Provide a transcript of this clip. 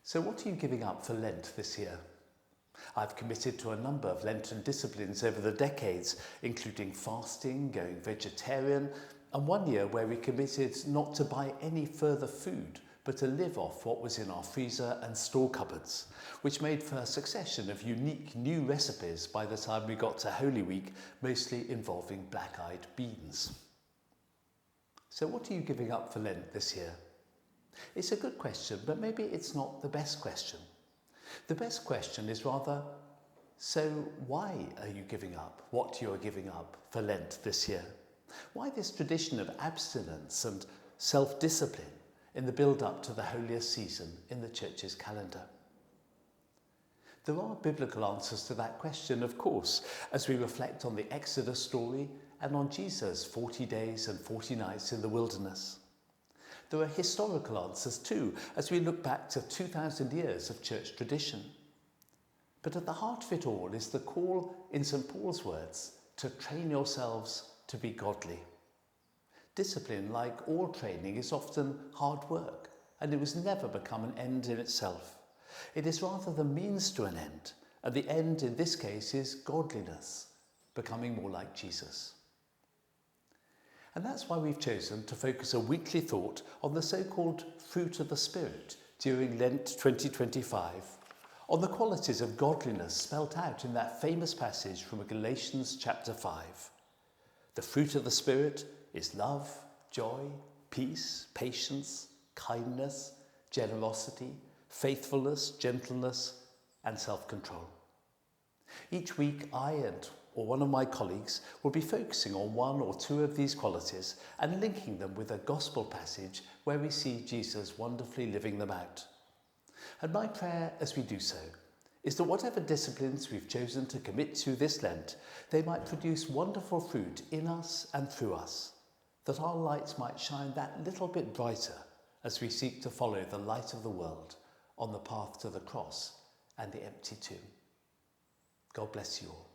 So what are you giving up for Lent this year? I've committed to a number of Lenten disciplines over the decades, including fasting, going vegetarian, and one year where we committed not to buy any further food, but to live off what was in our freezer and store cupboards, which made for a succession of unique new recipes by the time we got to Holy Week, mostly involving black-eyed beans. So what are you giving up for Lent this year? It's a good question, but maybe it's not the best question. The best question is rather, so why are you giving up what you are giving up for Lent this year? Why this tradition of abstinence and self-discipline in the build-up to the holiest season in the Church's calendar? There are biblical answers to that question, of course, as we reflect on the Exodus story and on Jesus' 40 days and 40 nights in the wilderness. There are historical answers too, as we look back to 2,000 years of church tradition. But at the heart of it all is the call in St. Paul's words to train yourselves to be godly. Discipline, like all training, is often hard work, and it was never become an end in itself. It is rather the means to an end, and the end in this case is godliness, becoming more like Jesus. And that's why we've chosen to focus a weekly thought on the so-called fruit of the Spirit during Lent 2025, on the qualities of godliness spelt out in that famous passage from Galatians chapter 5. The fruit of the Spirit is love, joy, peace, patience, kindness, generosity, faithfulness, gentleness, and self-control. Each week or one of my colleagues will be focusing on one or two of these qualities and linking them with a gospel passage where we see Jesus wonderfully living them out. And my prayer as we do so is that whatever disciplines we've chosen to commit to this Lent, they might produce wonderful fruit in us and through us, that our lights might shine that little bit brighter as we seek to follow the light of the world on the path to the cross and the empty tomb. God bless you all.